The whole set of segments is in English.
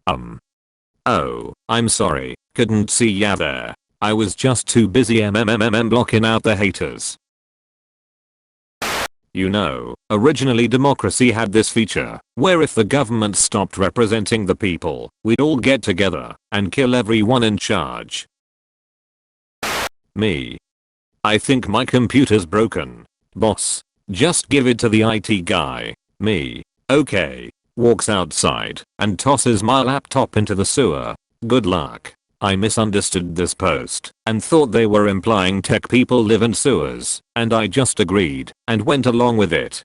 Oh, I'm sorry, couldn't see ya there. I was just too busy blocking out the haters. You know, originally democracy had this feature, where if the government stopped representing the people, we'd all get together and kill everyone in charge. Me. I think my computer's broken. Boss, just give it to the IT guy. Me. Okay. Walks outside and tosses my laptop into the sewer. Good luck. I misunderstood this post and thought they were implying tech people live in sewers, and I just agreed and went along with it.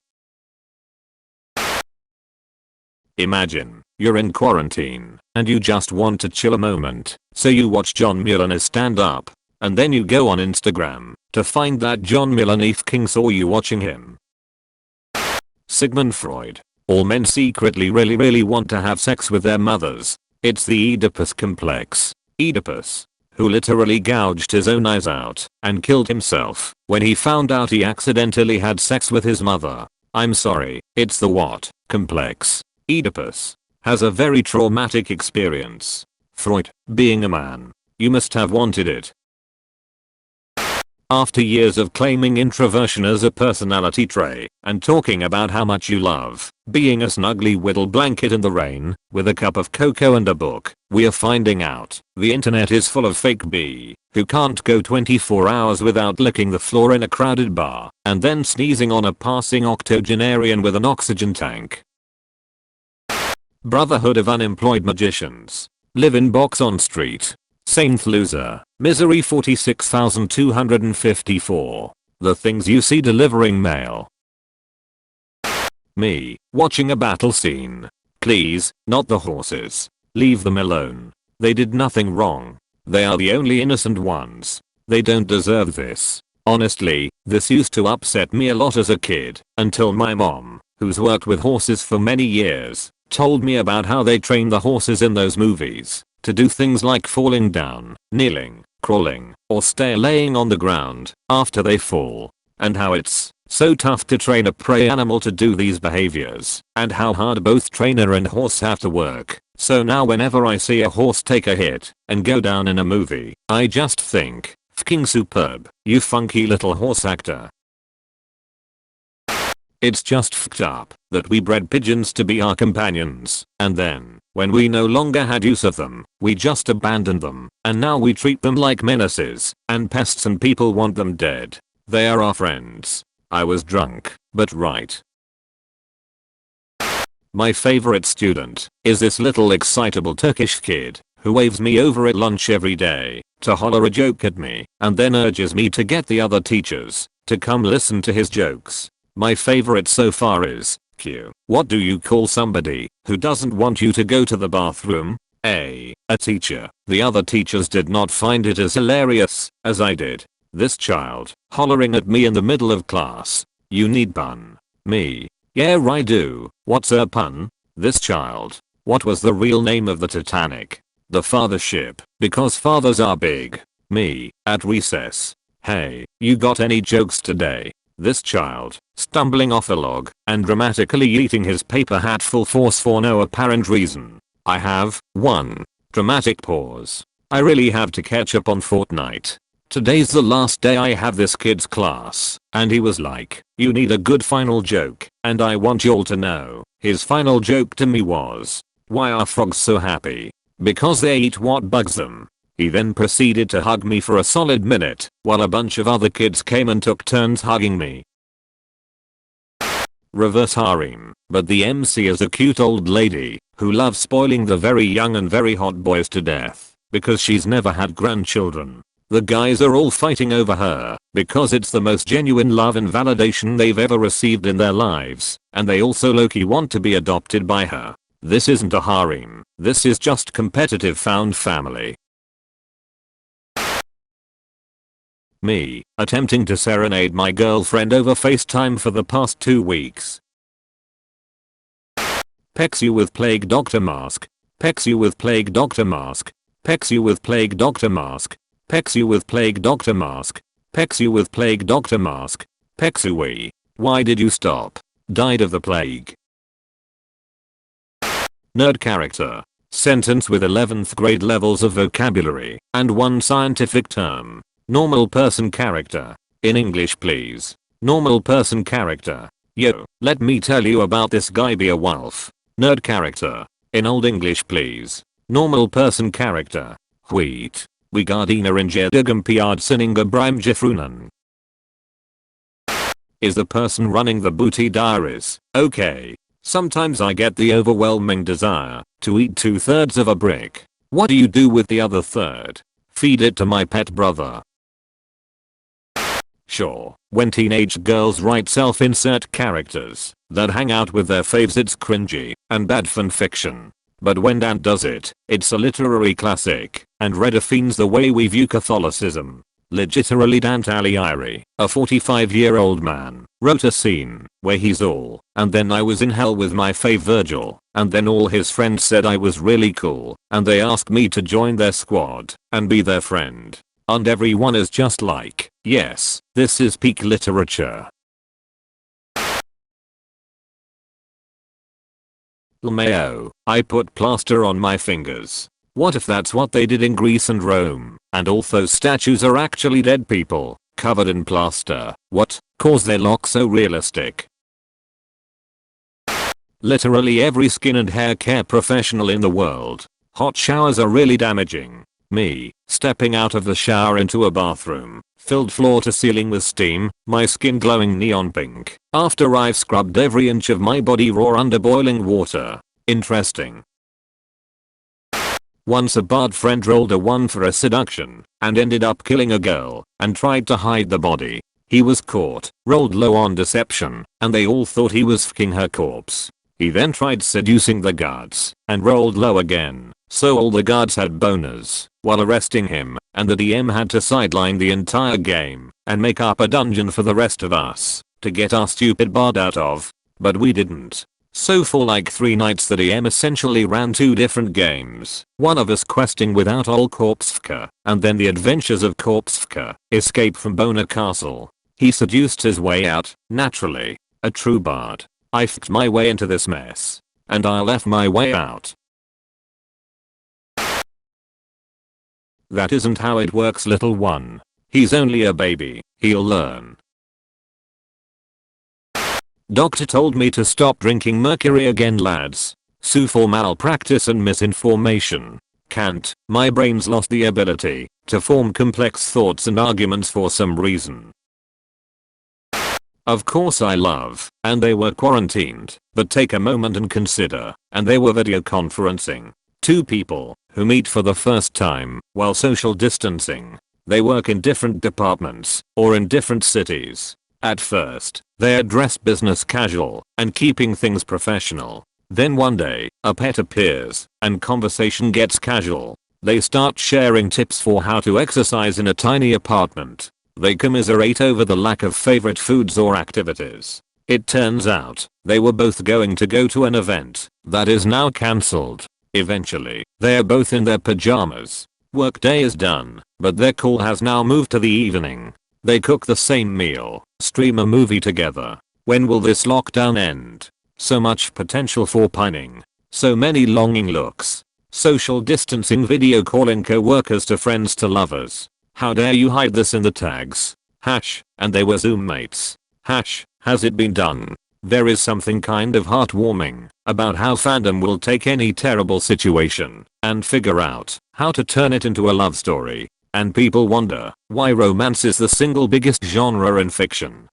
Imagine, you're in quarantine and you just want to chill a moment, so you watch John Mulaney's stand up, and then you go on Instagram to find that John Mulaney King saw you watching him. Sigmund Freud. All men secretly really want to have sex with their mothers. It's the Oedipus complex. Oedipus, who literally gouged his own eyes out and killed himself when he found out he accidentally had sex with his mother. I'm sorry, it's the what complex. Oedipus has a very traumatic experience. Freud, being a man, you must have wanted it. After years of claiming introversion as a personality trait and talking about how much you love being a snuggly whittle blanket in the rain with a cup of cocoa and a book, we are finding out the internet is full of fake B who can't go 24 hours without licking the floor in a crowded bar and then sneezing on a passing octogenarian with an oxygen tank. Brotherhood of Unemployed Magicians. Live in box on street. Saint loser. Misery 46,254. The things you see delivering mail. Me. Watching a battle scene. Please, not the horses. Leave them alone. They did nothing wrong. They are the only innocent ones. They don't deserve this. Honestly, this used to upset me a lot as a kid, until my mom, who's worked with horses for many years, told me about how they train the horses in those movies to do things like falling down, kneeling, crawling, or stay laying on the ground after they fall, and how it's so tough to train a prey animal to do these behaviors, and how hard both trainer and horse have to work. So now whenever I see a horse take a hit and go down in a movie, I just think, fucking superb, you funky little horse actor. It's just fucked up that we bred pigeons to be our companions, and then, when we no longer had use of them, we just abandoned them, and now we treat them like menaces and pests and people want them dead. They are our friends. I was drunk, but right. My favorite student is this little excitable Turkish kid who waves me over at lunch every day to holler a joke at me and then urges me to get the other teachers to come listen to his jokes. My favorite so far is, Q. What do you call somebody who doesn't want you to go to the bathroom? A teacher. The other teachers did not find it as hilarious as I did. This child hollering at me in the middle of class. You need pun. Me. Yeah, I do. What's a pun? This child. What was the real name of the Titanic? The father ship, because fathers are big. Me. At recess. Hey, you got any jokes today? This child, stumbling off a log and dramatically eating his paper hat full force for no apparent reason. I have 1. Dramatic pause. I really have to catch up on Fortnite. Today's the last day I have this kid's class, and he was like, you need a good final joke, and I want y'all to know, his final joke to me was, why are frogs so happy? Because they eat what bugs them. He then proceeded to hug me for a solid minute, while a bunch of other kids came and took turns hugging me. Reverse harem, but the MC is a cute old lady who loves spoiling the very young and very hot boys to death because she's never had grandchildren. The guys are all fighting over her because it's the most genuine love and validation they've ever received in their lives, and they also low-key want to be adopted by her. This isn't a harem, this is just competitive found family. Me, attempting to serenade my girlfriend over FaceTime for the past 2 weeks. Pecs you with plague doctor mask. Pecs you with plague doctor mask. Pecs you with plague doctor mask. Pecs you with plague doctor mask. Pecs you with plague doctor mask. Pexui. Why did you stop? Died of the plague. Nerd character. Sentence with 11th grade levels of vocabulary and one scientific term. Normal person character. In English please. Normal person character. Yo, let me tell you about this guy Beowulf. Nerd character. In Old English please. Normal person character. Wheat. We gardiner in jedugum piardsinninga brimjifrunan. Is the person running the booty diaries okay? Sometimes I get the overwhelming desire to eat 2/3 of a brick. What do you do with the other third? Feed it to my pet brother. Sure, when teenage girls write self-insert characters that hang out with their faves it's cringy and bad fanfiction. But when Dan does it, it's a literary classic and redefines the way we view Catholicism. Legiterally Dante Alighieri, a 45-year-old man, wrote a scene where he's all, and then I was in hell with my fave Virgil, and then all his friends said I was really cool, and they asked me to join their squad and be their friend. And everyone is just like, yes, this is peak literature. LMAO, I put plaster on my fingers. What if that's what they did in Greece and Rome, and all those statues are actually dead people, covered in plaster? What? Cause they look so realistic. Literally every skin and hair care professional in the world. Hot showers are really damaging. Me, stepping out of the shower into a bathroom, filled floor to ceiling with steam, my skin glowing neon pink, after I've scrubbed every inch of my body raw under boiling water. Interesting. Once a bad friend rolled a 1 for a seduction and ended up killing a girl and tried to hide the body. He was caught, rolled low on deception, and they all thought he was f***ing her corpse. He then tried seducing the guards and rolled low again, so all the guards had boners while arresting him, and the DM had to sideline the entire game and make up a dungeon for the rest of us to get our stupid bard out of. But we didn't. So for like 3 nights the DM essentially ran 2 different games, one of us questing without old Corpsefka, and then the adventures of Corpsefka, escape from Boner Castle. He seduced his way out, naturally, a true bard. I f***ed my way into this mess, and I left my way out. That isn't how it works little one. He's only a baby, he'll learn. Doctor told me to stop drinking mercury again lads. Sue for malpractice and misinformation. Can't, my brain's lost the ability to form complex thoughts and arguments for some reason. Of course I love, and they were quarantined, but take a moment and consider, and they were video conferencing. 2 people who meet for the first time while social distancing. They work in different departments or in different cities. At first, they're dressed business casual and keeping things professional. Then one day, a pet appears and conversation gets casual. They start sharing tips for how to exercise in a tiny apartment. They commiserate over the lack of favorite foods or activities. It turns out, they were both going to go to an event that is now cancelled. Eventually, they're both in their pajamas. Workday is done, but their call has now moved to the evening. They cook the same meal, stream a movie together. When will this lockdown end? So much potential for pining. So many longing looks. Social distancing video calling co-workers to friends to lovers. How dare you hide this in the tags? And they were Zoom mates. Has it been done? There is something kind of heartwarming about how fandom will take any terrible situation and figure out how to turn it into a love story. And people wonder why romance is the single biggest genre in fiction.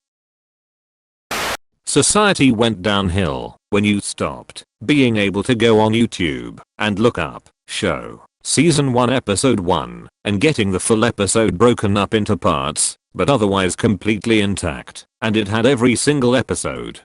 Society went downhill when you stopped being able to go on YouTube and look up show season 1 episode 1 and getting the full episode broken up into parts but otherwise completely intact, and it had every single episode.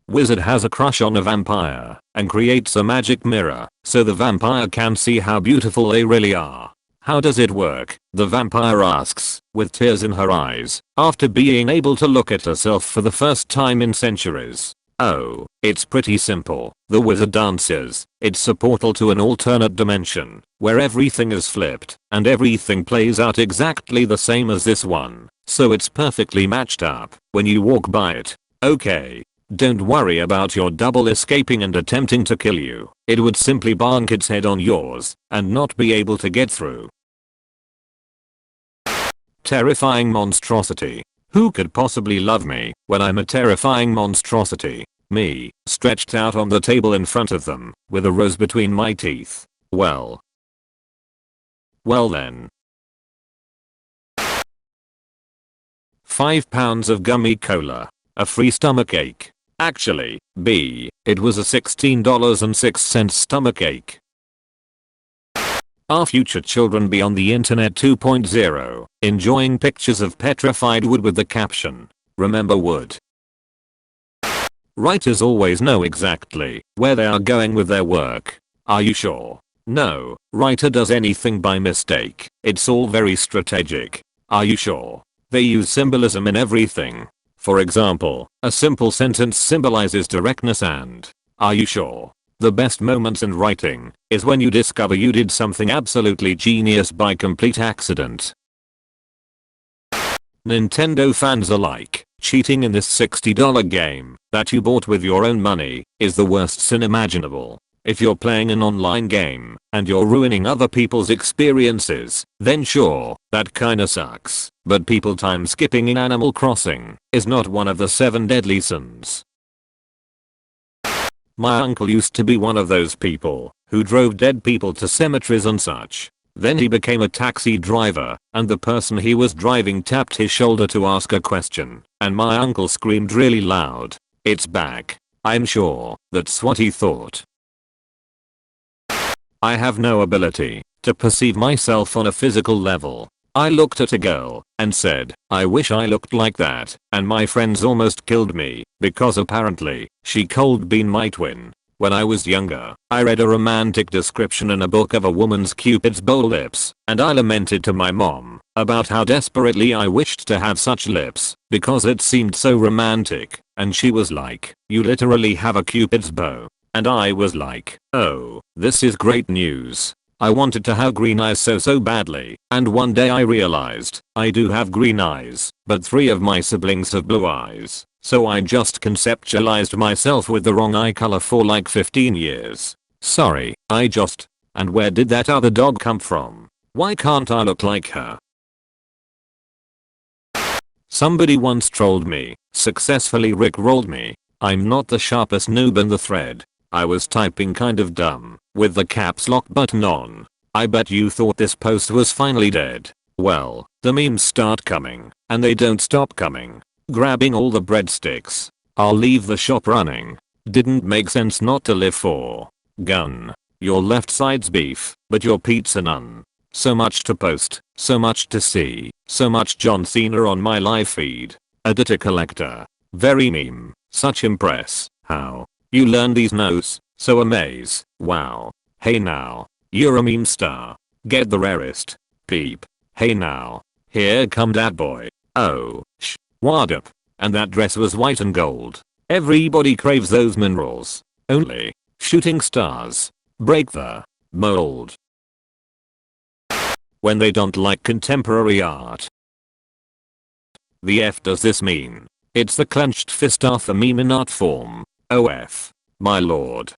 Wizard has a crush on a vampire and creates a magic mirror so the vampire can see how beautiful they really are. How does it work? The vampire asks, with tears in her eyes, after being able to look at herself for the first time in centuries. Oh, it's pretty simple. The wizard answers, it's a portal to an alternate dimension, where everything is flipped, and everything plays out exactly the same as this one, so it's perfectly matched up when you walk by it. Okay. Don't worry about your double escaping and attempting to kill you. It would simply bonk its head on yours and not be able to get through. Terrifying monstrosity. Who could possibly love me when I'm a terrifying monstrosity? Me, stretched out on the table in front of them, with a rose between my teeth. Well then. 5 pounds of gummy cola. A free stomach ache. Actually, B, it was a $16.06 stomach ache. Are future children beyond the internet 2.0, enjoying pictures of petrified wood with the caption, "Remember wood"? Writers always know exactly where they are going with their work. Are you sure? No writer does anything by mistake. It's all very strategic. Are you sure? They use symbolism in everything. For example, a simple sentence symbolizes directness and, are you sure? The best moments in writing is when you discover you did something absolutely genius by complete accident. Nintendo fans alike, cheating in this $60 game that you bought with your own money is the worst sin imaginable. If you're playing an online game and you're ruining other people's experiences, then sure, that kinda sucks. But people time skipping in Animal Crossing is not one of the 7 deadly sins. My uncle used to be one of those people who drove dead people to cemeteries and such. Then he became a taxi driver and the person he was driving tapped his shoulder to ask a question and my uncle screamed really loud, "It's back." I'm sure that's what he thought. I have no ability to perceive myself on a physical level. I looked at a girl and said, "I wish I looked like that," and my friends almost killed me because apparently she could be my twin. When I was younger, I read a romantic description in a book of a woman's Cupid's bow lips, and I lamented to my mom about how desperately I wished to have such lips because it seemed so romantic, and she was like, "You literally have a Cupid's bow." And I was like, "Oh, this is great news." I wanted to have green eyes so badly, and one day I realized I do have green eyes, but 3 of my siblings have blue eyes, so I just conceptualized myself with the wrong eye color for like 15 years. Sorry, and where did that other dog come from? Why can't I look like her? Somebody once trolled me, successfully rickrolled me. I'm not the sharpest noob in the thread. I was typing kind of dumb, with the caps lock button on. I bet you thought this post was finally dead. Well, the memes start coming, and they don't stop coming. Grabbing all the breadsticks. I'll leave the shop running. Didn't make sense not to live for. Gun. Your left side's beef, but your pizza none. So much to post, so much to see, so much John Cena on my live feed. Editor collector. Very meme. Such impress. How? You learn these notes, so amaze. Wow. Hey now. You're a meme star. Get the rarest. Peep. Hey now. Here come that boy. Oh. What up? And that dress was white and gold. Everybody craves those minerals. Only. Shooting stars. Break the mold. When they don't like contemporary art. The F does this mean? It's the clenched fist Arthur meme in art form. OF. My lord.